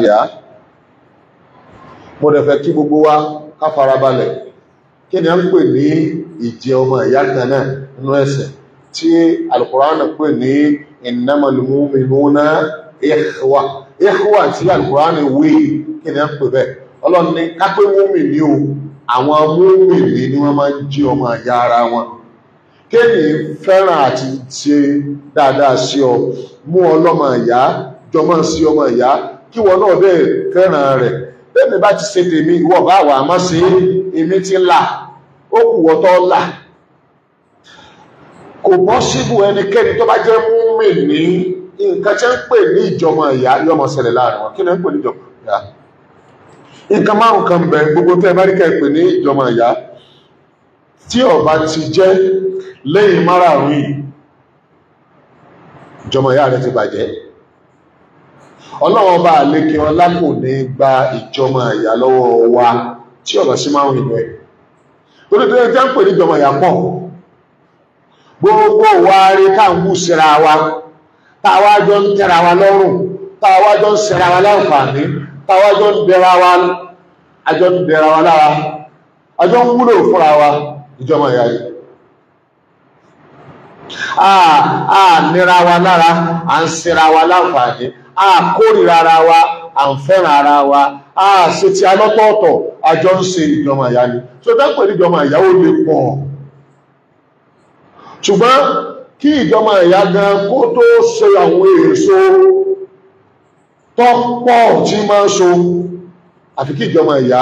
ìyá mo dẹ̀ fẹ́ kí gbogbo wa ká farabalẹ̀ kí ni a ń pè ní ìjẹ ọmọ ìyá kan náà nínú ẹ̀sìn tí Al-Qur'an pè ní innamal mu'minuna ikhwa tí Al-Qur'an wí kí ni a ń pè bẹ́ẹ̀ Ọlọ́run ní kápẹ́ mùmínì o àwọn mùmínì ni wọ́n máa ń jí ọmọ ìyá ara wọn kéènì fẹ́ràn àti ṣe dáadáa sí ọ mú ọlọ́mọ ìyá jọmọ́ sí ọmọ ìyá kí wọn náà dẹ̀ fẹ́ràn rẹ̀ bẹ́ẹ̀ mi bá ti ṣe tèmi ìwọ bá wà má ṣe èmi ti là ó kù wọ́tọ́ là kò bọ́ síbù ẹnikẹ́ni tó bá jẹ́ mùmínì nǹkan tí ń pè ní ìjọmọ ìyá yọmọ ṣẹlẹ̀ láàrin wọn kí ni ń pè ní ìjọmọ ìyá nǹkan márùn kan bẹ gbogbo tẹ́ Amẹ́ríkà pè ní ìjọmọ ìyá tí ó bá ti jẹ́ lẹ́yìn márààrún yìí ìjọmọ ìyá rẹ̀ ti bàjẹ́ Ọlọ́run bá lékè ọlá kò ní gba ìjọmọ ìyá lọ́wọ́ wa tí ó bá sí márùn inú ẹ̀ torí tó jẹ́ ń pè ní ìjọmọ ìyá pọ̀ gbogbo wa rí káàkù síra wa táwa jọ ń tẹ́ra wa lọ́rùn táwa jọ ń síra wa láǹfààní táwa jọ ń dẹra wa lára àjọ ń wúlò fúnra wa ìjọmọ ìyá yìí nira wa lára à ń síra wa láǹfààní kórìíra ara wa à ń fẹ́ràn ara wa ṣe ti alọ́tọ̀ọ̀tọ̀ àjọ ń ṣe ìjọmọ ìyá ni so dápẹ́ ní ìjọmọ ìyá ó lè pọ̀ ṣùgbọ́n kí ìjọmọ ìyá gan kó tó ṣe àwọn èso tọ́pọ̀ tí máa ń so àfi kí ìjọmọ ìyá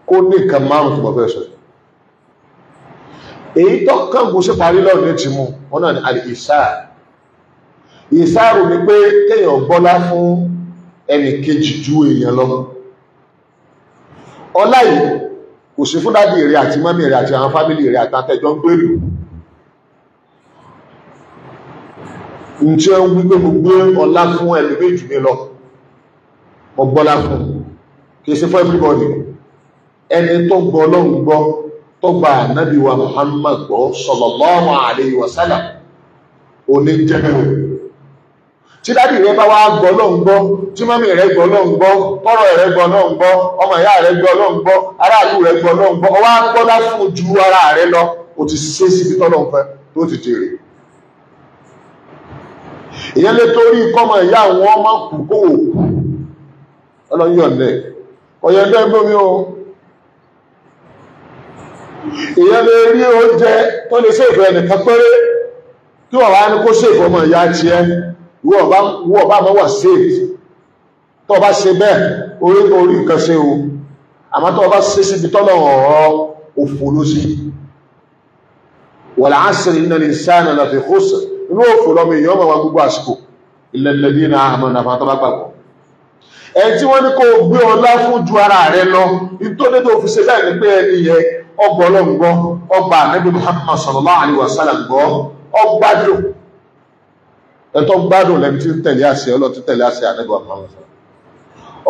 kó ní nǹkan márùn-ún tó mọ̀ fẹ́ sọ èyí tó kàn kó sí parí lọ́nà tí mú wọn náà ni ìsáàrù ní pé kéèyàn gbọ́lá fún ẹnì kejì ju èèyàn lọ ọlá yìí kò sí fún dádì rẹ̀ àti mọ́mí rẹ̀ àti àwọn fámílì rẹ̀ àtàtẹ̀jọ́ ń gbèrú ní tí ó ń wípé mo gbé ọlá fún ẹni méjì ní lọ mo gbọ́lá fún kìí sí fún everybody ẹni tó gbọ́ Ọlọ́run gbọ́ tó gba ànábì wa Muhammad gbọ́ sallallahu alayhi wa sallam oní jẹ́mẹ̀rù tí dádì rẹ̀ bá wá gbọ́ Ọlọ́run gbọ́ tí mọ́mí rẹ̀ gbọ́ Ọlọ́run gbọ́ tọ́rọ̀ rẹ̀ gbọ́ Ọlọ́run gbọ́ ọmọ ìyá rẹ̀ gbọ́ Ọlọ́run gbọ́ aráàlú rẹ̀ gbọ́ Ọlọ́run gbọ́ ọwá gbọ́lá fún ju ara rẹ̀ lọ ó ti ṣe síbi tọ́lọ́run fẹ́ tó ti jèrè ìyẹn lè torí kọ́mọ ìyá àwọn ọmọ kù kó òkú Ọlọ́run yọ̀ǹdẹ̀ ọ̀yọ̀ǹdẹ̀ gbómi o ìyẹn lè rí oúnjẹ tó lè ṣe ìfẹ́ nìkan péré kí wọ́n wá ní kó ṣe ìfọ́mọ̀ ìyá ti ẹ́ wọ́n bá mọ́ wà safe tó bá ṣe bẹ́ẹ̀ orí nǹkan ṣe o àmọ́ tó bá ṣe síbi tọ́lọ̀ ọ̀rọ̀ òfò ló sí wal asri innal insana lafi khusr inú òfò lọ́mọ èèyàn mọ̀ wá gbogbo àsìkò illal ladina amanu àfà tó bá gbàgbọ́ ẹ̀ tí wọ́n ní kó gbé ọlá fún ju ara rẹ̀ lọ nítorí tó fi ṣe bẹ́ẹ̀ ní pé ẹni yẹ ọgbọ̀ Ọlọ́run gbọ́ ọgbà Ànábì Muhammad sallallahu alaihi wasallam gbọ́ ọgbádùn ẹ̀tọ́ gbádùn lẹ́ni tí tẹ̀lé àṣẹ Ọlọ́run tí tẹ̀lé àṣẹ Ànábì Muhammad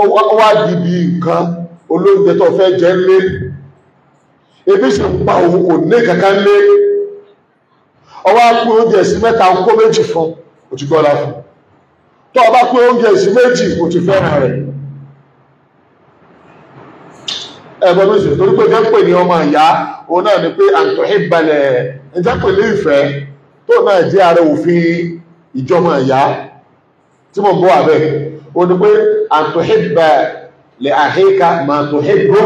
ó wá di bí nǹkan olóúnjẹ tó fẹ́ jẹ lé ebi sì ń pa òun kò ní kankan lé ọwá pín oúnjẹ sí mẹ́ta kó méjì fún ó ti gbọ́lá fún tó ọba pín oúnjẹ sí méjì ó ti fẹ́ràn rẹ̀ ẹgbẹ́ méjì torí pé jẹ́ pè ní ọmọ ìyá o náà ni pé àtọ̀hìbalẹ̀ ẹjẹ́ pè ní ìfẹ́ tó náà jẹ́ ara òfin ìjọmọ ìyá tí mo bọ́ àbẹ́ o ní pé àtọ̀hìbalẹ̀ àhíká ma tọ̀hìbó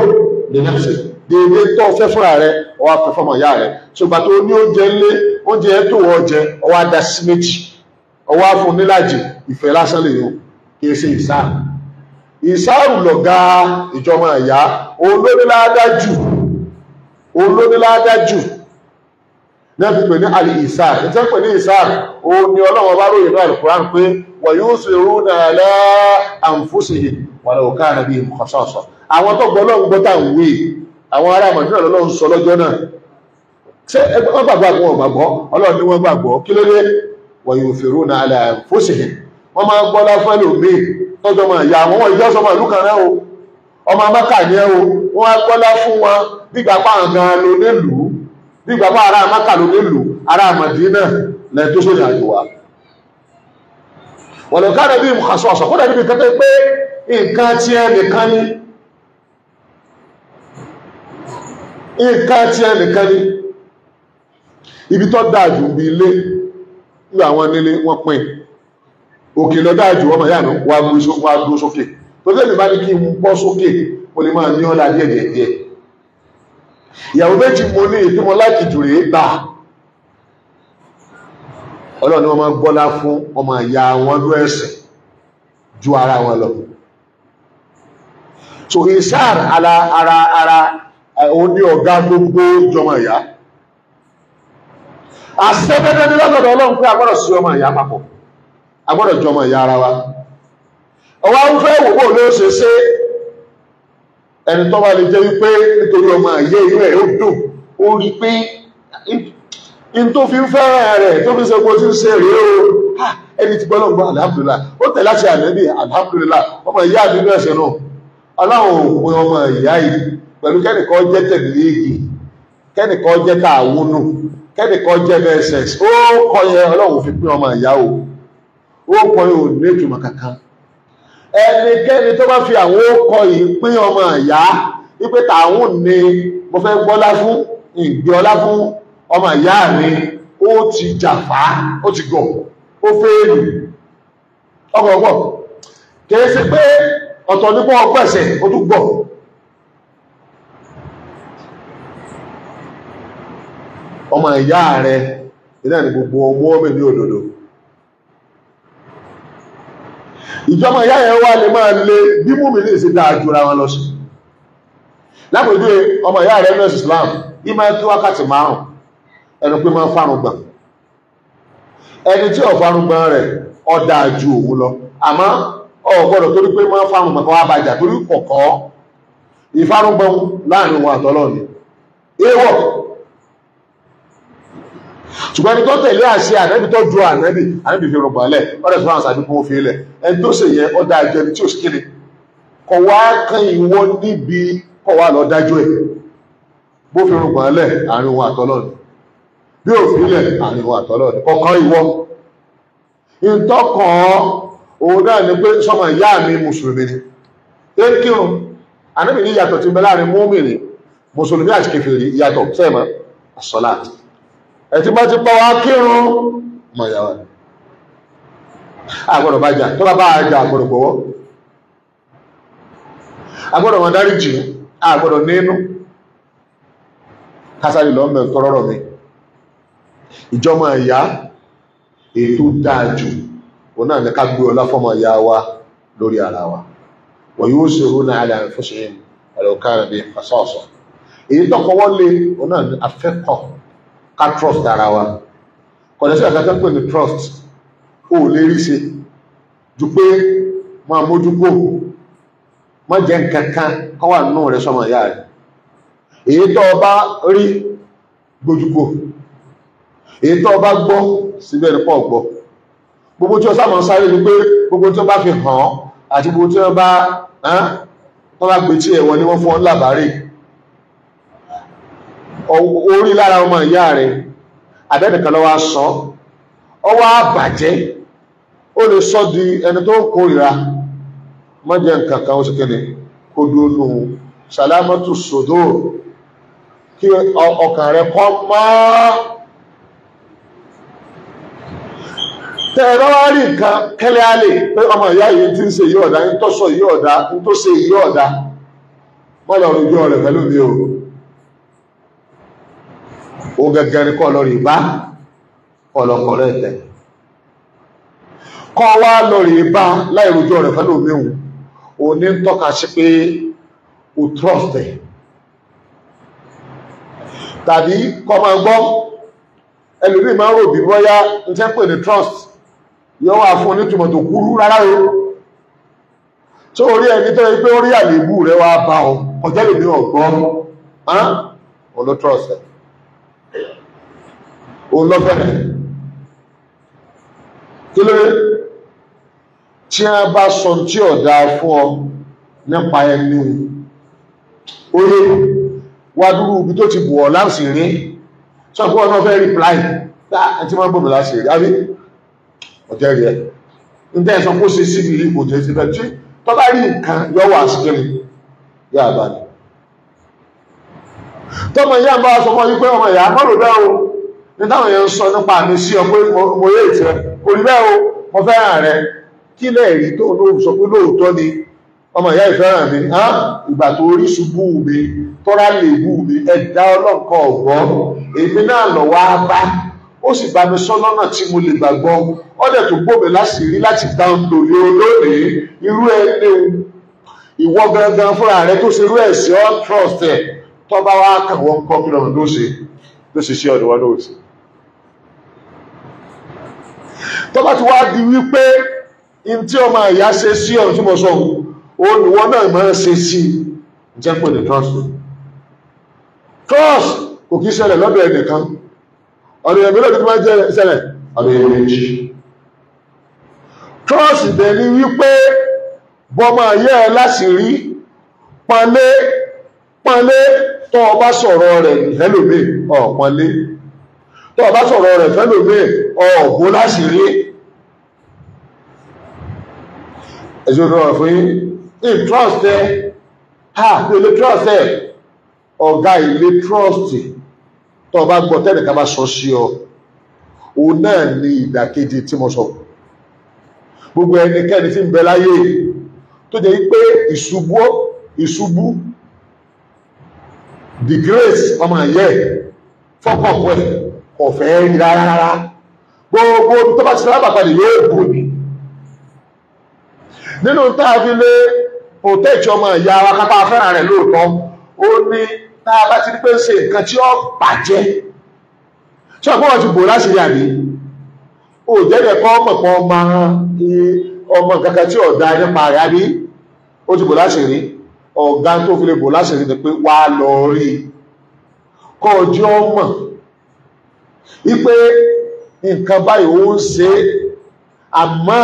lè náà sí déédé tó fẹ́ fúnra rẹ̀ ọwá fẹ́ fọ́mọ ìyá rẹ̀ ṣùgbà tó ní oúnjẹ ńlé oúnjẹ tó wọ́ jẹ ọwá dá sí méjì ọwá fún níláàjì ìfẹ́ lásán lè yóò kìí ṣe ìsáàrù lọ̀gá ìjọmọ ìyá olóníládájú náà fi pè ní al-ìsáàr ìtẹ́ pè ní ìsáàr o ní Ọlọ́run bá ròyìn náà Al-Qur'an pé wa yusiruna ala anfusihim walau kana bihim khasasa àwọn tó gbọ́ Ọlọ́run gbọ́ta ń wé àwọn ará Mádínà lọ́lọ́run sọ lọ́jọ́ náà ṣé wọ́n gbàgbọ́ àwọn ọ̀gbàgbọ́ Ọlọ́run ní wọ́n gbàgbọ́ kí ló dé wa yusiruna ala anfusihim wọ́n máa gbọ́lá fún ẹlòmíì tọ́jọ́ mọ̀ ìyá àwọn ìjọ́ sọmọ ìlú kan rẹ̀ o ọmọ Mákà ní ẹ́ o wọ́n á gbọ́lá fún wọn bígbàpá gan ló nílùú bígbàpá ará Mákà ló nílùú ará Mádínà lẹ́ tó sóyìn àjò wa wọ́n lọ káàdà bí ìmùkàsọ́ ọ̀sọ̀ kódà níbi kẹta pé nǹkan tí ẹ nìkan ní ibi tó dájú bí ilé ní àwọn nílé wọ́n pín òkè lọ dájú ọmọ ìyá mi wà gbó sókè tó tẹ́lẹ̀ bá ní kí n bọ́ sókè o lè máa ní ọ́lá díẹ̀ ìyàwó méjì mo ní ìpín mọ́ láti jù rèé gbà Ọlọ́run ni wọ́n máa gbọ́lá fún ọmọ ìyá wọn ló ẹ̀sẹ̀ ju ara wọn lọ. So ìsáàr ara òní ọ̀gá gbogbo jọmọ ìyá àṣẹ́bẹ́dẹ́ ní lọ́gọ̀dọ̀ Ọlọ́run pé agbọ́dọ̀ sí ọmọ ìyá papọ̀ agbọ́dọ̀ jọmọ ìyá ara wa ọwá ń fẹ́ wòwò ló ṣe ṣe ẹni tó bá lè jẹ́ wípé nítorí ọmọ ìyá inú ẹ̀ ó dùn ó rí pé in tó fi ń fẹ́ràn rẹ̀ tó fi ṣe kó tí ń ṣe rí o ẹni tí gbọ́nà gbọ́ alhamdulillah ó tẹ̀ láti ànẹ́bí alhamdulillah ọmọ ìyá nínú ẹ̀ṣẹ̀ náà aláwọ̀ òpin ọmọ ìyá yìí pẹ̀lú kẹ́nìkan jẹ́ tẹ̀lẹ́gì kẹ́nìkan jẹ́ tààwúnù kẹ́nìkan jẹ́ mss ó kọ́ yẹ ọlọ́run fi pín ọmọ ìyá o ó kọ́ yẹ ò ní ìtumọ̀ kankan ẹnikẹ́ni tó bá fi àwọn ókọ yìí pín ọmọ ìyá wípé tààwùn ni mo fẹ́ gbọ́lá fún ìgbé ọlá fún ọmọ ìyá mi ó ti jàfá ó ti gọ̀ ó fẹ́ẹ̀lù ọgbọ̀gbọ̀ kìí ṣe pé ọ̀tọ̀ nípọ̀ ọgbẹ̀sẹ̀ ó tún gbọ̀ ọmọ ìyá rẹ̀ ilẹ̀ ní gbogbo ọmọ ọmọ ní òdòdó ìjọmọ̀ ìyá yẹn wá lè máa lè bí mú mi ní ìsìn dáa jùra wọn lọ sí lápòjú ọmọ ìyá rẹ̀ nọ́ọ̀sì Islam ìmọ̀ kí wákàtí 5 ẹnu pé máa fárúgbọ̀n ẹni tí ọ̀fárúgbọ̀n rẹ̀ ọ̀dà ju òun lọ àmọ́ ọ̀gbọ́dọ̀ torí pé máa fárúgbọ̀n kan wá bàjá torí kọ̀kọ́ ìfárúgbọ̀n láàrin wọn àtọ́lọ́ ni ewọ̀ ṣùgbọ́n ẹni tó tẹ̀lé àṣẹ ànẹ́bí tó ju ànẹ́bí fi rọ̀gbọ̀n lẹ̀ ọ̀rẹ́ sọ́rọ̀ àṣàbí kún fi ilẹ̀ ẹni tó ṣe yẹ ọ̀dà ìjẹni tí ó sì kéde kọ̀ wá kan ìwọ níbi kọ̀ wá lọ dájú ẹ̀ bó fi rọ̀gbọ̀n lẹ̀ àárín wọn àtọ́lọ́ ni bí ò fi ilẹ̀ àárín wọn àtọ́lọ́ ni kọ̀ọ̀kan ìwọ ìtọ́kàn òun náà ni pé sọmọ ìyá mi mùsùlùmí ni ẹ kírun ànẹ́bí ní ìyàtọ̀ ti bẹ láàrin mùmínì mùsùlùmí àti kèfèrí ìyàtọ̀ sẹ́ẹ̀mọ́ àsọ̀láàtì ẹ̀tí bá ti pọ̀ wá kírun mọ̀ ìyàwó ni àgbọ̀dọ̀ bá jà tó bá bá jà àgbọ̀dọ̀ gbọ́wọ́ àgbọ̀dọ̀ wọn dárí jì àgbọ̀dọ̀ nínú kásárì lọ́mọ̀ tọrọrọ̀ mi ìjọmọ ìyá ètò dájú o náà ní ká gbé ọlá fọ́mọ ìyá wa lórí ara wa wọ́n yóò ṣe rú náà alẹ́ àrífúnṣe ẹ̀lọ́kàrẹ̀ bí fasọ́ọ̀sọ̀ èyí tọ́kọwọ́ lé o náà ní afẹ́kọ̀ọ́ ká trust ara wa kọ̀dẹ̀sí àkàtà pè ní trust ó lè rí ṣe jù pé máa mójúkó má jẹ́ nǹkankan kọ́ wà nínú rẹ̀ sọmọ ìyá rẹ̀ èyí tó bá rí gbójúkó èyí tó bá gbọ́ síbẹ̀ nípa ọ̀gbọ́ gbogbo tí ó sáàmọ̀ sáré ní pé gbogbo tí ó bá fi hàn àti gbogbo tí ó bá gbé tí ẹ̀wọ̀n ní wọ́n fún ọ́n làbárè orí lára ọmọ ìyá rẹ̀ àbẹ́nìkan lọ́wọ́ sọ ọwọ́ àbàjẹ́ ó lè sọ di ẹni tó ń kórìíra mọ́jẹ́ nǹkankan ó sì kéde kó dúnú sàlámọ́tù sòdó kí ọkàn rẹ̀ kọ́ mọ́ tẹ́ẹ̀rọ wá rí nǹkan kẹ́lẹ́ alè pé ọmọ ìyá yìí tí ń ṣe yí ọ̀dá ń tó sọ yí ọ̀dá ń tó ṣe yí ọ̀dá wọ́n lọ rújọ́ rẹ̀ pẹ̀lú mi o ó gẹ́gẹ́ ní kọ́ lọ rí bá ọlọ́kọ̀ rẹ̀ tẹ̀ kọ́ wá lọ rí bá láì rújọ́ rẹ̀ pẹ̀lú mi o ní tọ́ka sí pé o trust ẹ̀ tàbí kọ́ máa gbọ́ ẹlòmí máa ń rò bí bọ́yá ń tẹ́ pè ní trust yóò wà fún onítùmọ̀ tó kúrú rárá o tó orí ẹni tó yẹ pé orí àlébù rẹ̀ wá bá ọ ọjọ́ lè ní ọ̀gbọ́n ọ ló trust ẹ̀ o lọ fẹ́rẹ̀ kí ló tí a bá sọ tí ọ̀dá fún ọ nípa ẹni orí wá dúró ibi tó ti bù ọ láti rí sọ fún ọ̀nà fẹ́ reply tí wọ́n bọ̀bọ̀ láti rí àbí ọjọ́ rí ẹ ń tẹ́ sọ kó ṣe síbi ipò jẹ́ ti bẹ́ẹ̀ tí tó bá rí nǹkan yọ́wọ́ àṣìkiri yá bá ní tọ́mọ ìyá ń bá sọ mọ́ wípé ọmọ ìyá mọ́rò bẹ́ o ní táwọn èèyàn ń sọ nípa mi sí ọ pé mo yé ìtẹ́ kò rí bẹ́ o mo fẹ́ràn rẹ kí lẹ́ẹ̀rí tó lóòrùn sọ pé lóòótọ́ ni ọmọ ìyá ìfẹ́ràn mi ìgbà tó rí ṣubú mi tọ́rá lè bú mi ẹ̀dá ọlọ́nkọ̀ ọ̀gbọ́ èmi náà lọ wá bá ó sì bá mi sọ lọ́nà tí mo lè gbàgbọ́ ọdẹ tó gbómi láṣìírí láti dáhùn lòlé olóòrè irú ẹni ìwọ gangan fúnra rẹ tó ṣe irú ẹ̀ sí all trust ẹ̀ tó bá wá kàn wọ́n kọ́ kí lọ́nà tó ṣe ṣe ọ̀dọ̀ wọn lóòtì tó bá ti wá di wípé in tí ọmọ ìyá ṣe sí ọ̀run tí mo sọ òun ni wọ́n náà máa ṣe sí jẹ́ pé ní trust kò kí ṣẹlẹ̀ lọ́dọ̀ ẹnìkan ọ̀dọ̀ ẹ̀mí lọ́dọ̀ tó máa jẹ́ ṣẹlẹ̀ ọ̀dọ̀ ẹ̀mí méjì trust dẹ̀ ni wípé bọ́mọ ayé ẹ láṣìírí pọ́nlé tó o bá sọ̀rọ̀ rẹ̀ fẹ́lòmí ọ̀pọ̀nlé tó o bá sọ̀rọ̀ rẹ̀ fẹ́lòmí ọ̀gbó láṣìírí ẹ̀sùn ìrọ̀rọ̀ fún yí trust ẹ ilé trust ẹ ọ̀gá ilé trust tó o bá gbọ́ tẹ́nìkan bá sọ sí ọ òun náà ní ìdàkejì tí mo sọ gbogbo ẹnikẹ́ni tí ń bẹ láyé tó jẹ́ pé ìṣubú the grace ọmọ ayẹ́ fọ́kànpọ̀ ọ̀fẹ́ rí rárá gbogbo tó bá ti rábà padà yóò bò ní nínú táà fi lé protect ọmọ ìyá wa kápá fẹ́ràn rẹ̀ lóòtọ́ ó ní táà bá ti rí pé ṣe nǹkan tí ó bàjẹ́ tí ọ̀pọ̀ wọn ti bò láti rí àbí ó jẹ́rẹ̀ kọ́ pọ̀pọ̀ ọmọ kankan tí ọ̀dá nípa rẹ̀ àbí ó ti bò láti rí ọ̀gá tó fi lè bò láti rí ni pé wá lọ rí kọ́ ojú ọmọ wípé nǹkan báyìí ó ń ṣe àmọ́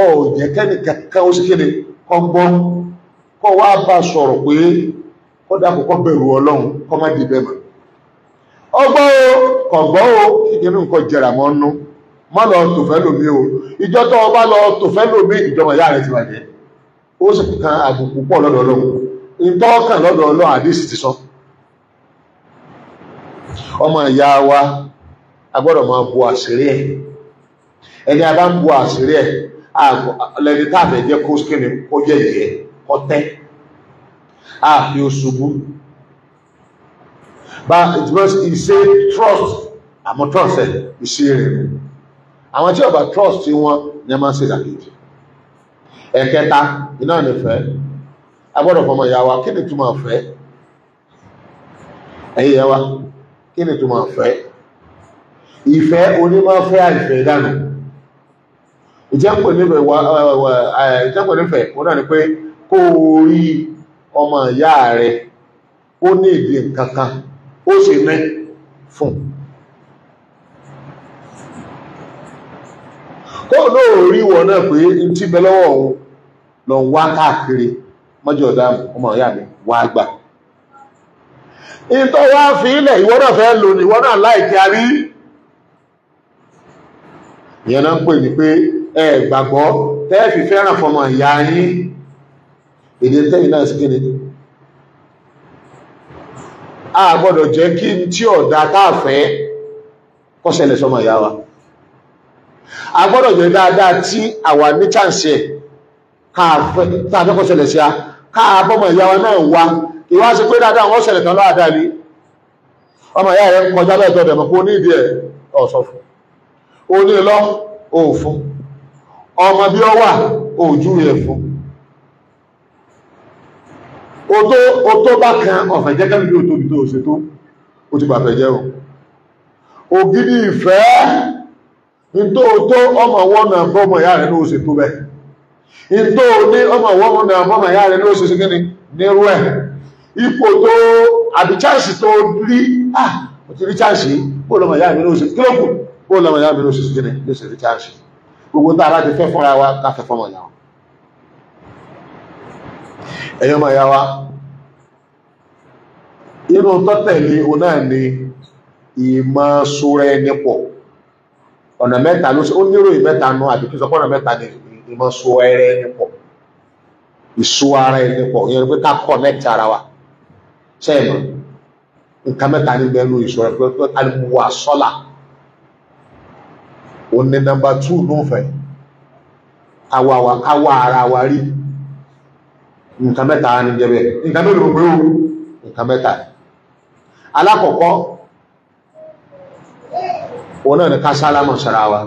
ọ̀jẹ̀ kẹ́ni kankan ó sì kéde kọ́gbọ́n kọ́ wá bá sọ̀rọ̀ pé kọ́ dákòókọ́ bẹ̀rù ọlọ́run kọ́ má dìbẹ̀ mọ́ ọgbọ́n o kọ̀gbọ́n o ìdínú nǹkan jẹrà mọ́ nú má lọ tòfẹ́ lómi o ìjọ tó o bá lọ tòfẹ́ lómi ìjọba ìyá rẹ̀ ti bàjẹ́ ó sì kan àbùkù pọ̀ lọ́dọ̀ ọlọ́run ìtọ́kàn lọ́dọ̀ ọlọ́run àdísì ti sọ ọmọ ìyá wa agbọ́dọ̀ máa bu àṣírí ẹ̀ ẹni a bá ń bu àṣírí ẹ̀ lẹ́ni táàfẹ́ jẹ́ kó kíni kó jẹ́ ìyẹ́ kó tẹ́ àfi oṣùgbú bá ìṣe trust àmọ́ trust ẹ̀ ìṣe rẹ̀ àwọn tí ọba trust tí wọ́n ní a máa ń ṣe ìdàkejì ẹ̀kẹta iná nífẹ́ agbọ́dọ̀ fọmọ ìyá wa kí ni túmọ̀ fẹ́ ẹ̀yẹ wa kí ni túmọ̀ fẹ́ ìfẹ́ onímọ̀fẹ́ àìfẹ́ ìdánù ìjẹ́pọ̀ nífẹ̀ẹ́ wọ́n náà ni pé kó rí ọmọ ìyá rẹ̀ ó ní ìdí nǹkankan ó sì ní fún kó náà rí wọ́n náà pé n tí bẹ lọ́wọ́ òun lọ wá káàkiri mọ́jọ́ ọ̀dá ọmọ ìyá mi wá gbà ìtọ́ wá fi ilẹ̀ ìwọ́n náà fẹ́ lò ní ìwọ́n náà láìkí a rí ìyẹn náà ń pè ní pé ẹ gbàgbọ́ tẹ́ẹ̀fì fẹ́ràn fọmọ ìyá yín èdè tẹ́yìn náà sí kéde a gbọ́dọ̀ jẹ́ kí n tí ọ̀dá káàfẹ́ kó ṣẹlẹ̀ sọmọ ìyá wa a gbọ́dọ̀ jẹ́ dáadáa tí àwa ní chance ẹ̀ káàfẹ́ kó ṣẹlẹ̀ sí a káàbọ́mọ ìyá wa náà wá ìwá sí pé dáadáa wọ́n ṣẹlẹ̀ tán láàdáa ní ọmọ ìyá rẹ̀ kọjá lẹ́ẹ̀tọ́ dẹ̀mọ̀ kó ní ìdí ẹ̀ ọ̀sọ̀ fún ó ní lọ òfún ọmọ bí ó wà òjú rẹ̀ fún ó tó bá kan ọ̀fẹ́ jẹ́ kẹ́lú bí ó tóbi tó ṣe tó ó ti bàfẹ́ jẹ́ ògidì ìfẹ́ ní tó ọmọ wọn náà bọ́mọ ìyá rẹ̀ ló ṣe tó bẹ́ ní tó ní ọmọ wọn náà bọ́mọ ìyá rẹ̀ ló ṣe sí kíni nírú ẹ̀ ipò tó àbí chánsì tó rí ó ti rí chánsì bó lọmọ ìyá mi ló ṣe kílòkù bó lọmọ ìyá mi ló ṣe sí kíni ló ṣe rí chánsì gbogbo tá a bá ti fẹ́ fúnra wa káfẹ́ fọ́mọ ìyá wa ẹ̀yọ́ ma ya wa inú tọ́tẹ̀lé o náà ni ìmọ̀ sóra ẹni pọ̀ ọ̀nà mẹ́ta ló ṣe ó nírò ìmẹ́ta nú àbí kí sọpọ̀ ọ̀nà mẹ́ta ni ìmọ̀ so ẹrẹ ẹni pọ̀ ìso ara ẹni pọ̀ ìyẹn pé ká connect ara wa sẹ́yìn nǹkan mẹ́ta ní bẹ́ẹ̀nu ìṣòro pé alimuwa sọ́là ó ní nọ́mbà 2 ló ń fẹ́ káwa ara wa rí nǹkan mẹ́ta ní jẹ́bẹ̀ nǹkan mẹ́ta pé ó nǹkan mẹ́ta alákọ̀ọ́kọ́ òun náà ní ká sálámà sára wa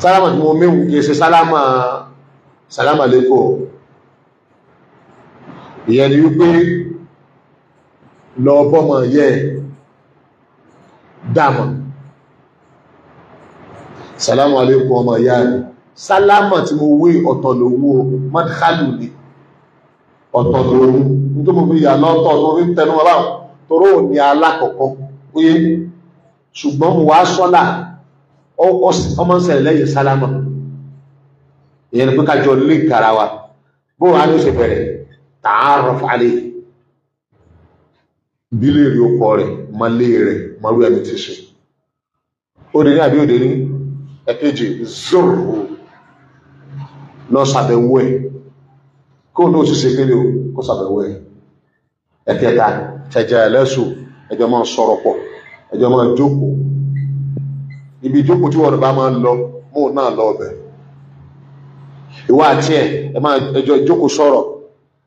sálámà tí mo méwù kìí ṣe sálámà lẹ́kọ̀ọ́ ìyẹn ni wípé lọ bọ́mọ̀ yẹ dámà sálámà alékùn ọmọ ìyá rẹ̀ sálámà tí mo wé ọ̀tọ̀ lówó mọ́díkálù ní ọ̀tọ̀ lówó tó mo fi yà lọ́tọ̀ tó fi tẹnu ọlá toró ní alákọ̀ọ́kọ́ pé ṣùgbọ́n mo wá sọ́lá ọmọ ìṣẹ̀lẹ̀ lẹ́yìn sálámà ìyẹn pé kájọ lè kára wa bó wà ní ó ṣe bẹ̀rẹ̀ ta'arraf alayhi bílé rí ó kọ rẹ̀ malé rẹ̀ marú ẹni ti ṣe ó dé ní àbí òdé ní ẹ̀kejì zoro lọ sàbẹ̀wò ẹ̀ kó ní ó ti ṣe kéde kó sàbẹ̀wò ẹ̀ ẹ̀kẹta tẹ̀jẹ̀ ẹlẹ́sù ẹjọ́ máa sọ̀rọ̀ pọ̀ ẹjọ́ máa jókòó ibi jókòó tí wọ́n bá máa lọ mú náà lọ ọbẹ̀ ìwà àti ẹ máa ẹjọ́ jókòó sọ̀rọ̀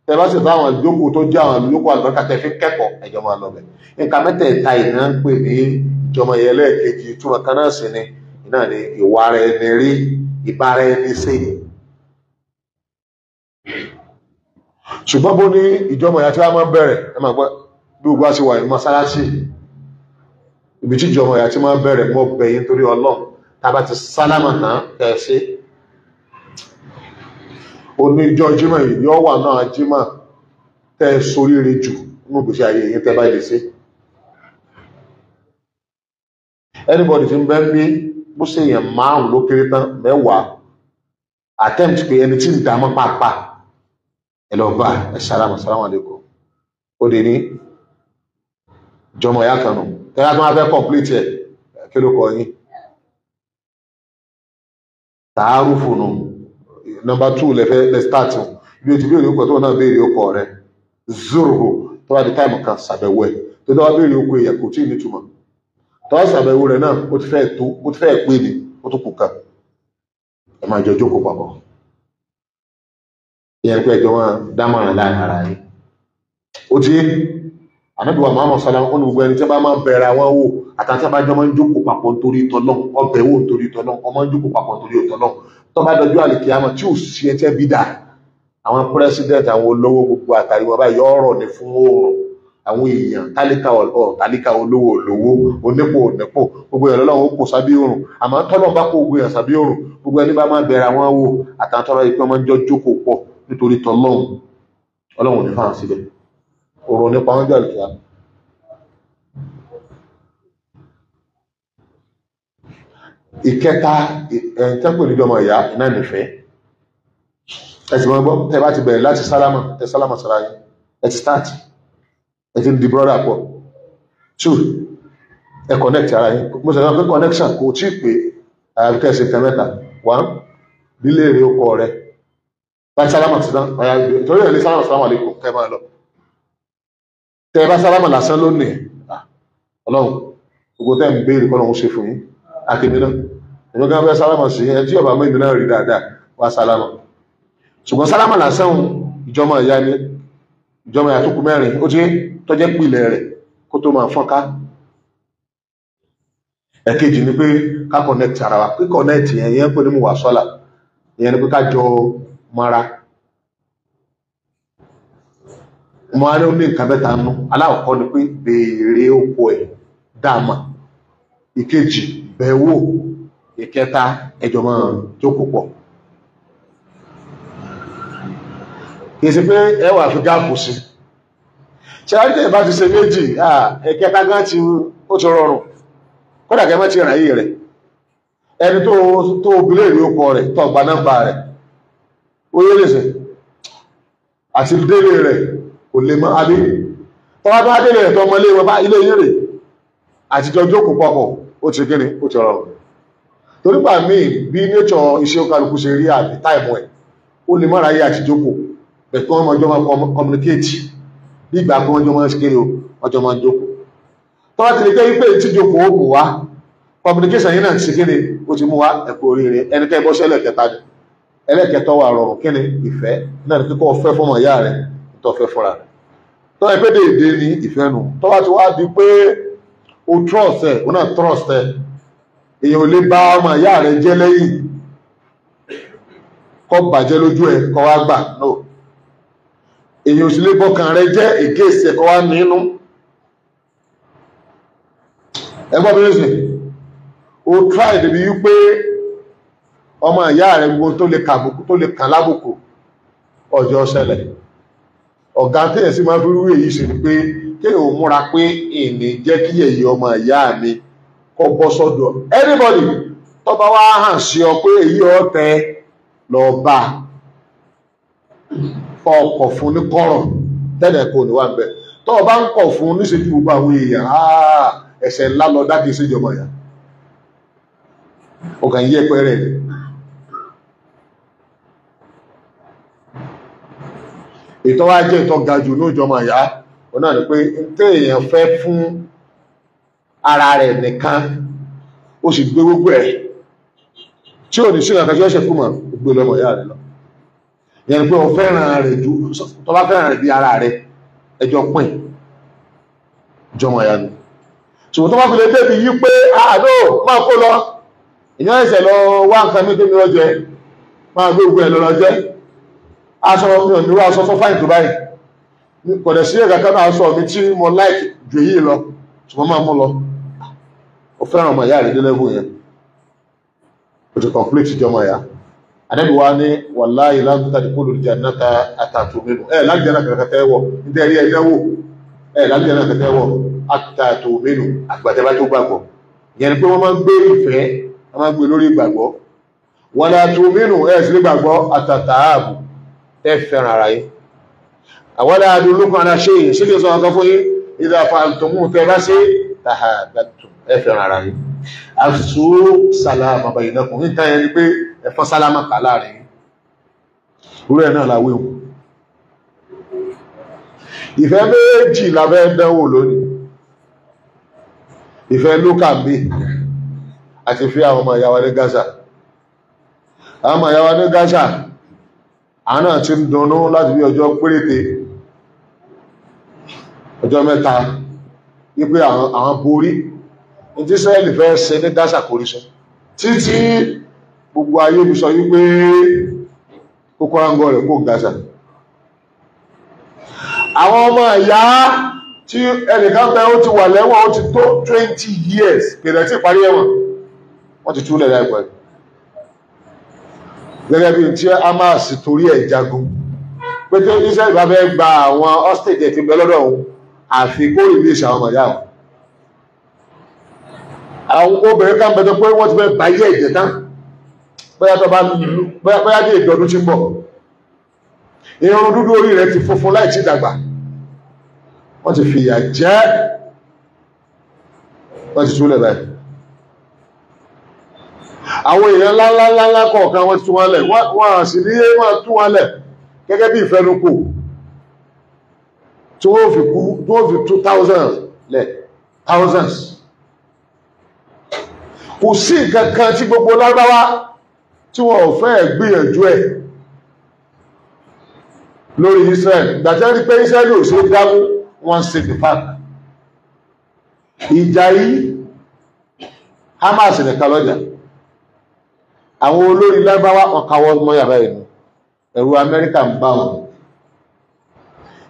tẹ́bá sì táwọn ìjókòó tó jẹ́ àwọn ìlúkọ̀ àlùbáríkà tẹ́ fi kẹ́kọ̀ọ́ ẹjọ́ máa lọ bẹ̀ nǹkan mẹ́tẹ̀ẹ̀ta ìná ń pè ní ìjọmọ ìyẹlẹ́ kejì túnmọ̀ kan náà sí ni náà ni ìwà rẹ̀ ní rí ìbára ẹni sí ṣùgbọ́n bó ní ìjọmọ ìyá tí wọ́n máa bẹ̀rẹ̀ ẹ máa gbọ́ bí gbogbo àti wà ní mọ́sálásí ibi tí ìjọmọ ìyá tí máa bẹ̀rẹ̀ mọ́ bẹ̀yìn torí Ọlọ́run tàbá ti sálámà náà kẹ́ẹ̀sí oníjọ́ jímọ̀ yóò wà náà jímọ̀ tẹ́ soríire jù ní ìgbésí ayé yìí tẹ́ bá ilé sí anybody tí ń bẹ́ ń bí bó ṣe èèyàn márùn ló kéré tán mẹ́wàá attempt pé ẹni tí ń dámọ́ pàápàá ẹlọ́gbà ẹ̀sàlámù sàlámù alaykum ó dé ní jọmọ̀ ya kanù tẹ́lá tó máa fẹ́ complete ẹ̀ kí ló kọ yín tààrùfù nù number 2 lẹ́fẹ́ lẹ́ start bí o ti béèrè ọkọ̀ tó náà béèrè ọkọ̀ rẹ̀ zoro tó bá di time kan sàbẹ̀wò ẹ̀ tó dáwà béèrè ọkọ̀ èyà kò tí nítumọ̀ tó wá sàbẹ̀wò rẹ̀ náà ó ti fẹ́ pé ní ó tó kù kan ẹ máa jọ jókòó papọ̀ ìyẹn pé ẹjọ́ wọn dámọ̀ràn láàrin ara yìí ó ti Ànábì wa Muhammad sallam ó ní gbogbo ẹni tí bá máa bẹ̀rẹ̀ àwọn wò àtàtí àbájọ́ máa ń jókòó papọ̀ nítorí tọ́lọ́ ọbẹ̀ wò nítorí tọ́lọ́ ọmọ ń jókòó papọ̀ nítorí tọ́lọ́ tó bá dọjú àlìkìyàmọ̀ tí ò sí ẹtẹ́ bí dà àwọn president àwọn olówó gbogbo àtàrí wọn báyìí ọ̀rọ̀ ní fún oòrùn àwọn èèyàn tálíkà olówó onípò gbogbo èèyàn lọ́wọ́ kò sábí oòrùn àmọ́ tọ́lọ́ bá kó gbogbo èèyàn sábí oòrùn gbogbo ẹni bá máa bẹ̀rẹ̀ àwọn wò àtàtọ́rọ̀ ìpín ọmọ jọ jókòó pọ̀ nítorí tọ́lọ́hùn Ọlọ́run ní fáwọn síbẹ̀ ọ̀rọ̀ nípa wọn jọ àlìkìyàmọ̀ ìkẹta ẹ̀ntẹ́pẹ̀ níjọmọ̀ ìyá iná nìfẹ́ ẹ̀sì mọ́ gbọ́ tẹ́ bá ti bẹ̀rẹ̀ láti sálámà sára yìí ẹ ti start ẹ ti di brother pọ̀ 2 ẹ connect ara yìí mo sọ pé connection kò tí pé àyàfikẹ́sì kẹmẹ́ta 1 bílé èrè ọkọ̀ rẹ̀ láti sálámà sí náà torí ẹ̀ lè sálámà alaykum kẹ́ máa lọ tẹ́ bá sálámà lásán lónìí Ọlọ́run gbogbo tẹ́ ń béèrè kọ́lọ́run ṣe fún yín akébínà ìjọba fẹ́ sálámà sí ẹ tí ọba mọ́ ìbínà rí dáadáa wá sálámà ṣùgbọ́n sálámà lásán ìjọmọ̀ ìyá ní ìjọmọ̀ ìyá tó kù mẹ́rin ó tí tọ́jẹ́ pìlẹ̀ rẹ̀ kó tó máa fọ́nká ẹ̀kejì ni pé ká connect ara wa pé connect yẹn pé ní mo wà sọ́là ìyẹn ni pé ká jọ mara mo á ní ó ní nǹkan mẹ́ta nú aláwọ̀kọ́ ni pé béèrè oko ẹ̀ dáàmà ìkejì bẹ̀wò ìkẹta ẹjọ́ máa jókòó pọ̀ kìí sí pé ẹwà fi gáàpù sí ṣe àríkẹ́ ìbá ti ṣe méjì ẹ̀kẹta gán ti ó ti rọrùn kódà kẹ́ mọ́ ti ràn yìí rẹ̀ ẹni tó obìnrin èrè ọkọ̀ rẹ̀ tó gba nọ́mbà rẹ̀ ó yé lèṣẹ̀ àti délé rẹ̀ kò lè mọ́ adé tọ́wọ́ bá délé rẹ̀ tó ọmọlé wọn bá ilé yìí rẹ̀ àtijọ́ jókòó pọ̀pọ̀ ó ti gíní ó ti rọrùn torí gbà míì bí nature iṣẹ́ kálukú ṣe rí àbí táìmù ẹ̀ ó lè mọ́ra ayé àti jókòó bẹ̀ kí wọ́n mọ́ ọjọ́ máa communicate nígbà kí wọ́n jọ máa ṣe ọjọ́ máa jókòó tó bá ti lè jẹ́ wípé tí jókòó ó mú wá communication yìí náà ti ṣe kíni ó ti mú wá ẹ̀kọ́ oríire ẹnikẹ́ bọ́ sí ẹlẹ́kẹta ni ẹlẹ́kẹtọ́ wà rọrùn kíni ìfẹ́ náà ní kíkọ́ fẹ́ fọ́mọ ìyá rẹ̀ tó fẹ́ fúnra rẹ̀ tó bá pé déédé ní ìfẹ́ nù tó bá ti wá di pé o trust ẹ̀ o náà trust ẹ̀ èèyàn ò lè bá ọmọ ìyá rẹ̀ jẹ́ lẹ́yìn kọ́ bàjẹ́ lójú ẹ̀ kọ́ wá gbà no èèyàn ò sì lè bọ́kàn rẹ̀ jẹ́ against ẹ̀ kọ́ wá nínú ẹgbọ́n bí lóṣù o try débi wípé ọmọ ìyá rẹ̀ gbogbo tó lè kàn lábùkù ọjọ́ ṣẹlẹ̀ ọ̀gá tẹ́yẹ̀ sí máa fi rú èyí ṣe ni pé kéèyàn ò múra pé ìní jẹ́ kí èyí ọmọ ìyá mi kọ́ bọ́ sọ́dọ̀ anybody tó bá wá hàn sí ọ pé èyí ọ̀tẹ̀ lọ bá ọkọ̀ fún ní kọ́rọ̀ tẹ́lẹ̀ kò ní wà ń bẹ̀ tó bá ń kọ̀ fún níṣẹ́jú gbogbo àwọn èèyàn ẹ̀ṣẹ̀ ńlá lọ dákì ìṣèjọba ìyá ọkà yí ẹ̀pẹ́ rẹ̀ ìtọ́ wá jẹ́ ìtọ́ ga jù ní ìjọba ìyá ọ̀nà ni pé tí èèyàn fẹ́ fún ara rẹ̀ nìkan ó sì gbé gbogbo ẹ̀ tí ò ní sí ìrìnàkàjọ́ ẹ̀ṣẹ̀ fún mọ̀ gbé lọ́mọ ìyá rẹ̀ lọ yẹn pé o fẹ́ràn rẹ̀ ju tó bá fẹ́ràn rẹ̀ bí ara rẹ̀ ẹjọ́ pín jọmọ ìyá ni ṣùgbọ́n tó bá fi lè débi yí pé àádó máa kó lọ ìyá ẹ̀ṣẹ̀ lọ wá nǹkan ní débi lọ́jẹ́ máa gbé gbogbo ẹ̀ lọ jẹ́ aṣọ mi ò níwá aṣọ tó fáìn tó báyìí kọ̀dẹ̀ sí ẹ̀gà kan aṣọ mi tí mo like jù èyí lọ ṣùgbọ́n máa mú lọ ó fẹ́ràn ọmọ ìyá rẹ̀ dé level yẹn ó ti complete jọmọ ìyá Ànábì wa ní wallahi la tadkhulul jannata hatta tu'minu láti jẹ́ náà kẹ̀kẹ́ tẹ́wọ̀ nítorí ẹ̀yẹ́wò láti jẹ́ náà kẹ̀kẹ́ tẹ́wọ̀ hatta tu'minu àgbàtẹ́bá tó gbàgbọ́ ìyẹn ni pé wọ́n máa ń gbé ìfẹ́ wọ́n máa ń gbé lórí ìgbàgbọ́ wala tu'minu sí lè gbàgbọ́ hatta ta'abu fẹ́ràn ara yìí àwọn adúlókùn ara ṣe yìí sílé sọ ọkọ̀ fún yìí idha fa'altum tẹ́ bá sí tahabbatum fẹ́ràn ara yìí afṣu salama bainakum níta yẹn ni pé ẹ̀fọn sálámà kà láàrin orí ẹ̀ náà láwé wọn ìfẹ́ méjì lábẹ́ dánwò lónìí ìfẹ́ lókàmbé àti ìfẹ́ àwọn ọmọ ìyàwó ní Gaza àwọn ọmọ ìyàwó ní Gaza àánà tí ń dunnú láti bí ọjọ́ péréte ọjọ́ mẹ́ta wípé àwọn borí ní tí Ísírẹ́lì fẹ́ ṣe ní Gaza kò rí sọ títí gbogbo ayé bí sọ wípé kókó rángọ́ rẹ̀ kó Gaza àwọn ọmọ ìyá tí ẹnìkan bẹ ó ti wà lẹ́wọ̀n ó ti tó 20 years kèrè tí parí ẹ̀wọ̀n wọ́n ti túlẹ̀ láìpẹ́ gẹ́gẹ́ bí tí Hamas torí ẹ̀ jagun pé tí Israel bá fẹ́ gba àwọn hostage ti bẹ lọ́dọ̀ òun àfi kó release àwọn ọmọ ìyá wọn àwọn obìnrin kan bẹ tó pé wọ́n ti fẹ́ báyé ẹ̀jẹ̀ tán bóyá dé ìdọ̀dún tí ń bọ̀ irun dúdú orí rẹ̀ ti funfun láì tí dàgbà wọ́n ti fìyà jẹ wọ́n ti túlẹ̀ báyìí àwọn èèyàn ńláńláńlá kọ̀ọ̀kan wọ́n ti tún wọn lẹ̀ wọ́n sì ní wọ́n tún wọn lẹ̀ gẹ́gẹ́ bí ìfẹ́nukò tí wọ́n fi kú tí wọ́n fi 2,000 lẹ̀ thousands kò sí kankan tí gbogbo Lárúbáwá tí wọ́n ò fẹ́ gbìyànjú ẹ̀ lórí Israel gbàtẹ́ rí pé Israel ò sí dámú wọ́n sí the fact ìjà yìí Hamas nìkan lọ́jà àwọn olórí Lárúbáwá ọkàwọ́ mọ́ yàrá ìlú ẹ̀rù Amẹ́ríkà ń bá wọn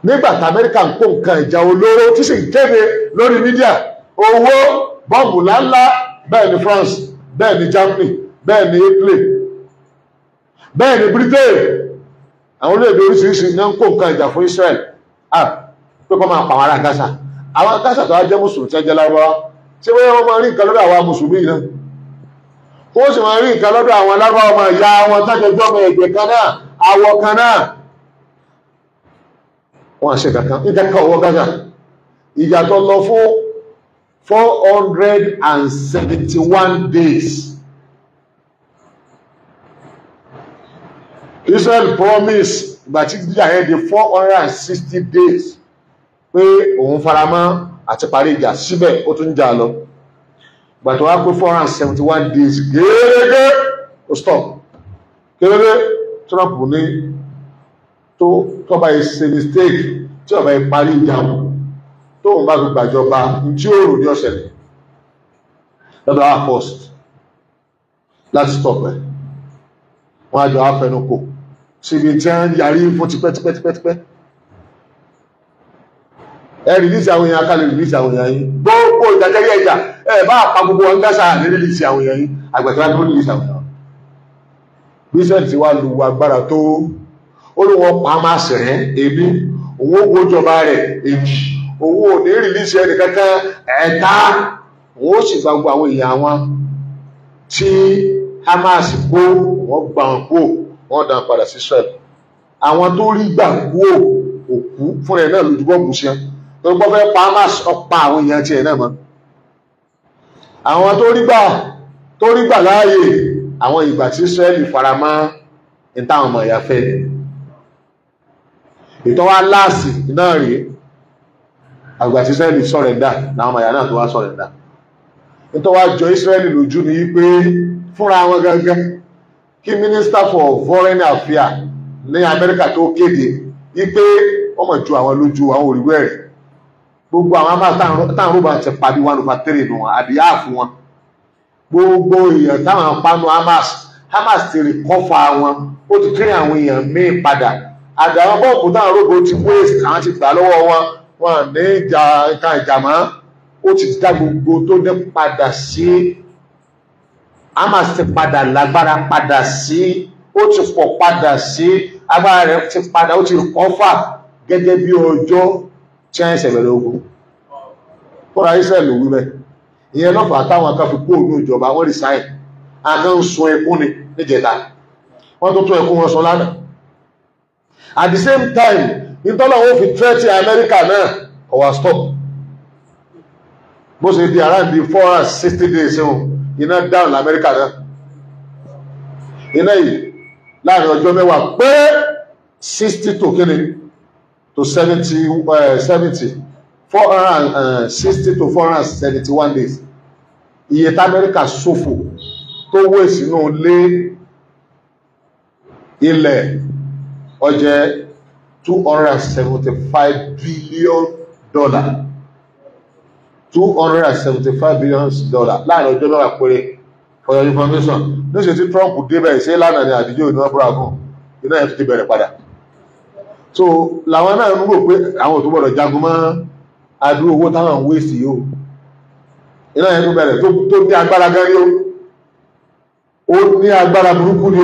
nígbàtà Amẹ́ríkà ń kó nǹkan ìjà olóró tí sì kéde lórí mídíà owó bọ́ọ̀bù láńlá bẹ́ẹ̀ ni France bẹ́ẹ̀ ni Germany bẹ́ẹ̀ ni Italy bẹ́ẹ̀ ni Britain àwọn olóòdó oríṣiríṣi ní ń kó nǹkan ìjà fún Israel pé kọ́ máa pàwọn ará Gaza àwọn Gaza tó wá jẹ́ mùsùlùmí tí wọ́n jẹ́ Lárúbáwá tí wọ́n máa rí nǹkan lọ́dọ̀ àwọn mùsùlùmí náà ó sì máa rí nǹkan lọ́dọ̀ àwọn Lárúbáwá ọmọ ìyá wọn tájọjọ́ ọmọ ẹ̀jẹ̀ kan náà àwọ̀ kan náà wọ́n ṣe kankan ìkẹ́kọ̀ọ́ ọwọ́ Gaza ìjà tó lọ fún 471 days Israel promise ìgbà tí ìjà yẹn di 460 days pé òun faramọ́ àti parí ìjà, síbẹ̀ ó tún jà lọ. Ìgbà tó wá pé 471 days gẹ́gẹ́ ó stop. Gẹ́gẹ́ Trump ní tó bá yẹ ṣe mistake tí ó bá yẹ parí ìjà tó ń bá fi gbàjọba tí ó rò ní ọ̀sẹ̀ lọ́dọ̀ our first láti stop ẹ̀. Wọ́n àjọ afẹnukò síbi tí wọ́n yarí fún tipẹ́tipẹ́tipẹ́. Ẹ rìlíìsì àwọn èèyàn kálẹ̀ rìlíìsì àwọn èèyàn yìí gbogbo ìdájẹ́rí ẹ̀jà bá àpá gbogbo wọn gáṣà ní rìlíìsì àwọn èèyàn yìí àgbẹ̀tọ́ láti rìlíìsì àwọn èèyàn. Bíṣẹ̀lì ti wá lu agbára tó olówó pàmà sẹ̀rẹ̀ èmi owó gbójọba rẹ̀ èjì owó ò ní rìlíìsì ẹni kankan ẹ̀ta owó sì gba gbogbo àwọn èèyàn wọn tí Hamas kó wọ́n gbà wọn kó wọ́n dàn padà sí Israel. Àwọn tó rí gbà kó òkú fún ẹ̀ náà lójúbọ́ bù sí ẹ tó gbọ́ fẹ́ pa Hamas ọpa àwọn èèyàn tiẹ̀ náà mọ́. Àwọn tó rí gbà láàyè àwọn ìgbà tí Israel faramọ́ ní táwọn ọmọ ìyá fẹ́ ìtọ́ wá láàsì náà rí àgbà tí Israel sọ̀rẹ̀ndà láwọn ọmọ ìyá náà tó wá sọ̀rẹ̀ndà. Ìtọ́ wá jọ Israel lójú ní pé fúnra wọn gangan kí Minister for Foreign Affairs ní Amẹ́ríkà tó kéde wípé wọ́n mọ̀ ju àwọn lójú àwọn òrìwẹ́ rẹ̀ gbogbo àwọn Hamas táwọn rúbà ti pàdé 1/3 nù wọn àbí áàfù wọn gbogbo èèyàn táwọn panu Hamas ti rí kọ́fà wọn ó ti tẹ́ àwọn èèyàn míì padà àdàwọn bọ́ọ̀kù táwọn rúbà ti waste àwọn ti gbà lọ́wọ́ wọn ní nǹkan ìjàmọ́ ó ti dá gbogbo tó dé padà sí Hamas ti padà lágbára padà sí ó ti pọ̀ padà sí agbára rẹ̀ ti padà ó ti kọ́fà gẹ́gẹ́ bí ọjọ́ tí wọ́n ṣẹ̀bẹ̀rẹ̀ ogun fúnra Israel wí bẹ́ẹ̀ ìyẹn lọ́fà táwọn kan fi kó òun ìjọba wọ́n rí sáyẹ̀ àkàn ń sun ẹkún ní níjẹta wọ́n tó tún ẹkún wọn sọ lánàá. At the same time ìtọ́lọ̀ wọ́n fi threat Amẹ́ríkà náà ọwà stop bó ṣe di around the 460 days iná down l'Amẹ́ríkà náà iná yìí láàrin ọjọ́ mẹ́wàá pé 60 to kíni to 70 460 to 471 days iye t'Amẹ́ríkà ṣòfò tó wé sínú lé ilẹ̀ ó jẹ́ $275 billion $275 billion láàrin ọjọ́ mẹ́wàá péré. For your information ní ṣe tí Trump débẹ̀ ṣe lánàá ní àdíjọ́ ìnáwó búrágùn iná ẹ̀ tó ti bẹ̀rẹ̀ padà. So làwọn náà ń rò pé àwọn ò tó gbọ́dọ̀ jagun mọ́ adúrú owó táwọn wéèsì yóò iná ẹ̀ tó bẹ̀rẹ̀ tó ní agbára gan yóò ó ní agbára burúkú ni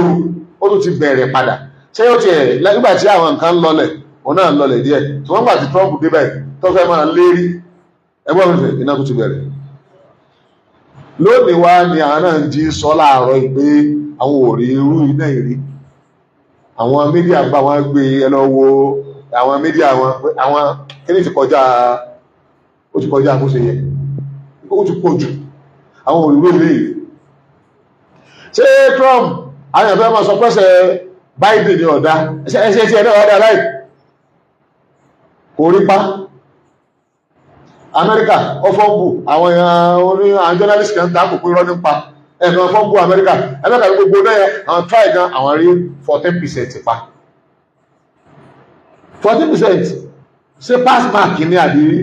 ó tó ti bẹ̀rẹ̀ padà. Ṣé yóò tiẹ̀ nígbà tí àwọn nǹkan ń lọlẹ̀ òun náà ń lọlẹ̀ díẹ̀ tí wọ́n gbà tí Trump débẹ̀ tó fẹ́ máa lérí ẹgbẹ́ mi fẹ́ iná tó ti bẹ̀rẹ̀. Lónìí wá ni àwọn náà ń jí sọ láàárọ̀ pé àwọn ò rí irú iná ìrí àwọn mídíà gbà wọ́n gbé ẹlọ́wọ́ àwọn mídíà àwọn kíní ti kọjá ó ti kọjá bó ṣe yẹ ó ti pọ̀ jù àwọn òrìrò ilé yìí. Ṣé Trump àwọn ẹ̀fẹ́ máa sọ pẹ́sẹ̀ Biden ní ọ̀dá ẹsẹ̀ tí ẹ̀dá ọ̀dá láì kò rí pa Amẹ́ríkà ọfọ́nbù àwọn èèyàn journalist kan dákò pé rọ́ nípa ẹ̀nà ọfọ́nbù Amẹ́ríkà gbogbo náà àwọn try gan àwọn rí 14% pa 14% ṣe pass mark ní àdírí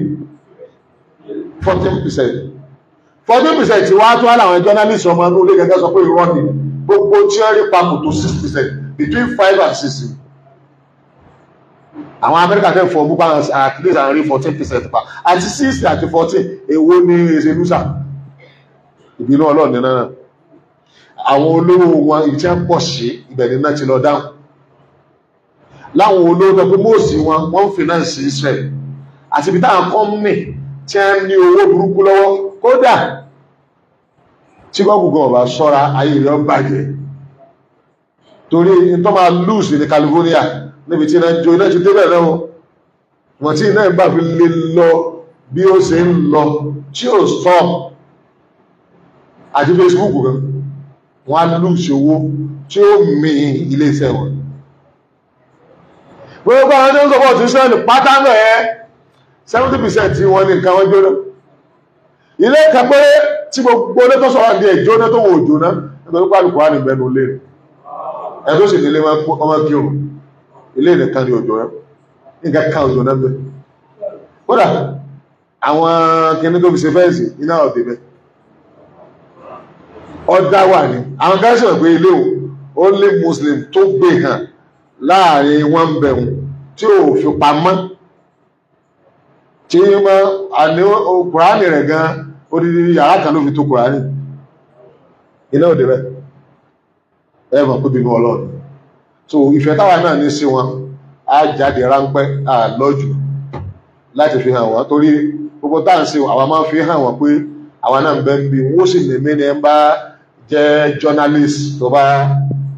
14% wá tó wá láwọn journalist ọmọ inú olé gẹ́gẹ́ sọ pé irọ́ ni gbogbo tí wọ́n rí pa kò tó 6% between 5 and 6. Àwọn Amẹ́ríkà tẹ́ fọ́ bú bá at least àwọn rí 14% pa àti 6 àti 14 èwo ní ìṣẹ́lúsà ìbínú ọlọ́ọ̀ni náà. Àwọn olówó wọn ìjẹ́ pọ̀ sí ìbẹ̀rẹ̀ náà ti lọ dáhùn láwọn olówó tó pé mọ́ọ̀sí wọ́n finance Israel àti ibi táwọn company tí wọ́n ní owó burúkú lọ́wọ́ kódà tí gọ́gùgọ́ ọ̀bá ṣọ́ra ayé rẹ̀ ń bàjẹ́ torí tó máa lose ní California níbi tí iná jó iná ti débẹ̀ náà wọ́n tí iná ìgbà fi lè lọ bí ó ṣe ń lọ tí ó stop àti Facebook gan wọ́n á lose owó tí ó mì ilé iṣẹ́ wọn gbogbo àwọn tó ń support Israel pátá náà ẹ 70% tí wọ́n ní nǹkan wọn jóná. Ilé kan pé tí gbogbo ilé tó sọ̀rọ̀ ní ẹ̀ jóná tó wò jóná nítorí pàlùkù wà ní ìbẹ̀nu ilé rẹ̀ ẹ̀ tó sì nílé ọmọ kírun ilé nìkan ní òjò rẹ̀ nǹkan kan òjò náà bẹ̀. Kódà àwọn kìnnì tó fi ṣe fẹ́ǹsì iná ọ̀dẹ̀ bẹ̀ ọ̀dá wà ní àwọn kan sọ̀rọ̀ pé ilé ó lé Muslim tó gbé hàn láàrin wọn bẹ̀rùn tí ò fi pamọ́ tí mọ́ àní Kùránì rẹ̀ gan odidi yàrá kan ló fi tó Kùránì iná òdè rẹ̀ ẹ̀mọ̀ kó bínú Ọlọ́run. So ìfẹ́ táwa náà ní sí wọn á jáde ráńpẹ́ àlọ́jù láti fi hàn wọ́n torí gbogbo tá à ń ṣe àwa máa fi hàn wọ́n pé àwa náà ń bẹ́ ń bí wọ́n sì lè mí ní ẹ bá jẹ́ journalist tó bá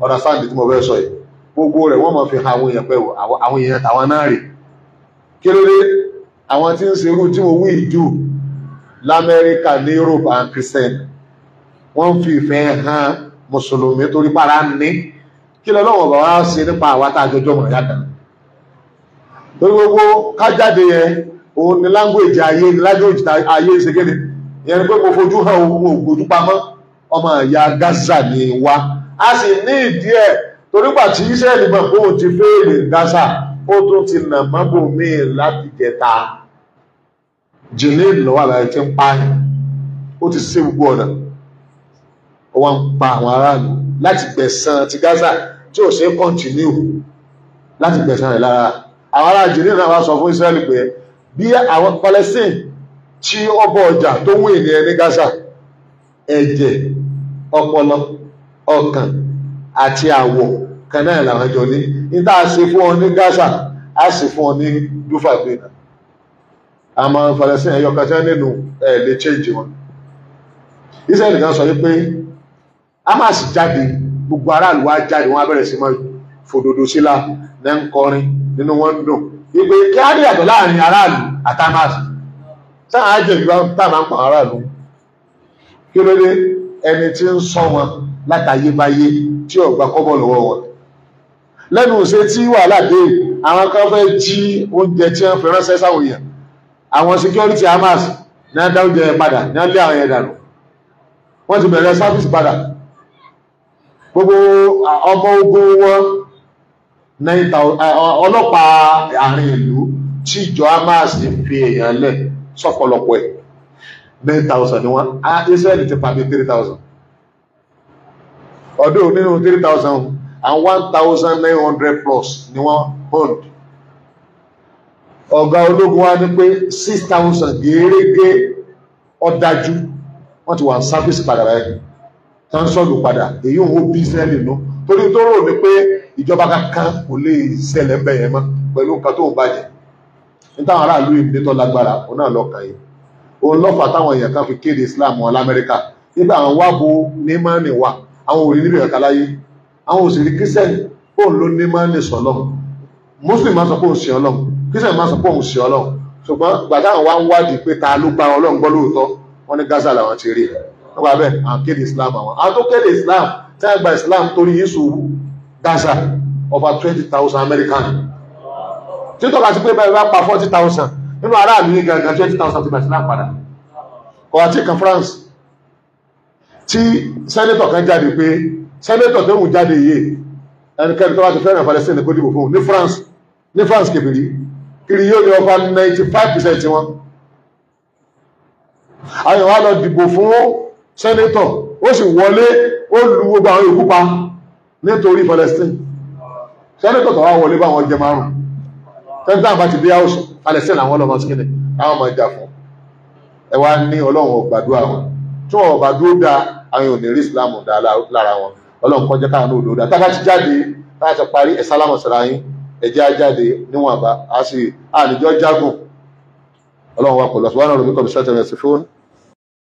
understand tí mo fẹ́ sọ yìí gbogbo rẹ̀ wọ́n máa fi hàn àwọn èèyàn pẹ́ àwọn èèyàn tàwọn náà rè kí ló dé àwọn tí ń ṣe irú tí mo wí jù l'Amẹ́ríkà ní Europe and Christian wọ́n fi ìfẹ́ hàn mùsùlùmí torí para ní kí lọ́wọ́ bá wá ṣe nípa àwa tá a jọjọ́ mọ̀ yàtọ̀ torí gbogbo kájáde yẹn òun ni language ayé ni language ayé ṣe kéde ìyẹn ni pé mo fojú hàn ohun ògbójú pamọ́ ọmọ ìyá Gaza ni wá a sì ní ìdí ẹ̀ torí gbà tí Israeli mọ̀ pé òun ti fèèrè Gaza ó tún ti nà mọ́bò míì láti jẹta jìnnìí lọ́wọ́ àbáyé tí ń pààyàn ó ti ṣe gbogbo ọ̀nà ó wá ń pa àwọn aráàlú láti gbẹ̀san ti Gaza tí ò ṣe kọ́ntínú láti gbẹ̀san rẹ̀ lára àwọn ará jìnnìí náà wá sọ fún Israeli pé bí àwọn Palestine tí ó bọ ọjà tó wù ní ẹni Gaza ẹ̀jẹ̀ ọpọlọ ọkàn àti àwọ̀ kan náà làwọn jọ ní níta ṣe fún ọ ní Gaza á sì fún ọ ní dúfà gbéná àmọ́ Palestine ẹyọ kan tí wọ́n nínú lè change wọn. Israeli kan sọ wípé Hamas jáde gbogbo aráàlú wa jáde wọn abẹ́rẹ́ sí mọ́ fòdòdó sílá ní ń kọrin nínú wọn dùn wípé kí á rí àtọ̀ láàrin aráàlú àti Hamas sáà á jẹ́ ìgbà tá a máa ń pa aráàlú kí ló dé ẹni tí ń sọ wọn látayébáyé tí ò gba kọ́bọ̀ lọ́wọ́ wọn lẹ́nu ṣe tí wàhálà dé àwọn kan fẹ́ jí oúnjẹ tí wọ́n fi ránṣẹ́ sáwọn èèyàn àwọn security Hamas ní á dá oúnjẹ padà ní á lé àwọn ẹ̀dà nù wọ́n ti bẹ̀rẹ̀ service padà gbogbo ọmọ ogun wọn 9,000 ọlọ́pàá àárín ìlú tí ìjọ Hamas fi èèyàn lẹ̀ sọ́pọ̀lọpọ̀ ẹ̀ 9,000 ni wọ́n Israeli ti pàdé 3,000 ọdún nínú 3,000 and 1,900 plus ni wọ́n bond ọ̀gá ológun wa ní pé 6,000 gẹ́gẹ́ ọ̀dájú wọ́n ti wà sáfíìsì padà báyìí tán sọ́dù padà èyí òun bí Israeli nú torí tó rò ní pé ìjọba kankan kò lè ṣẹlẹ̀ bẹ̀yẹn mọ́ pẹ̀lú nǹkan tó ń bàjẹ́ nítawọn aráàlú ìbílẹ̀ tó lágbára òun náà lọ́kàn yìí òun lọ́fà táwọn èèyàn kan fi kéde Islam wọn l'Amẹ́ríkà nígbà àwọn wábo ní mánì wà àwọn òrí níbi ẹ̀ka láyé àwọn òsèré kírísẹ́nì òun ló ní mánì sọ́lọ́ Muslim máa sọ pé òun ṣe Ọlọ́run kírísẹ́nì máa sọ pé òun ṣe Ọlọ́run ṣùgbọ́n gbàdá àwọn wá ń wádìí pé ta ló gba Ọlọ́run gbọ́ lóòótọ́ wọn ní Gaza làwọn ti rí nígbà bẹ́ẹ̀ àwọn kéde Islam àwọn tó kéde Islam tí wọ́n gba Islam torí Yéṣu Gaza over 20,000 American tí tọ́ka sí pé báyìí bá pa 40,000 nínú aráàlú ní gangan 20,000 ti bẹ̀rẹ̀ Islam padà kọ̀wá tí kan France tí sẹ́nẹ́tọ̀ kan jáde pé sẹ́nẹ́tọ̀ tó mú jáde yìí ẹnikẹ́ni tó wá ti fẹ́ràn Palestine kó dìbò fún ní France kèfèrí kiri yóò ní over 95% wọn àwọn wá lọ dìbò fún sẹ́nẹ́tọ̀ ó sì wọlé ó lu gbogbo àwọn ìkú pa nítorí Palestine sẹ́nẹ́tọ̀ tó wá wọlé bá wọn jẹ márùn tẹ́ntàn bá ti dé house Palestine àwọn ọlọ́mọ sí kíni àwọn ọmọ ìjà fún ẹwà ní Ọlọ́run ọgbàdúrà wọn tí wọn bá dúró dá àwọn ò ní rí Islam dá lára wọn Ọlọ́run kọjá káwọn ní òdòdó tá bá ti jáde láti parí ẹ̀sálámọ̀ sára yín ẹ̀jẹ̀ á jáde níwọ̀nba á sì àníjọ́ jágùn Ọlọ́run wa pẹ̀lú ọ̀sán wọn rò bí kọ̀míṣẹ́ tẹ̀lé sí fún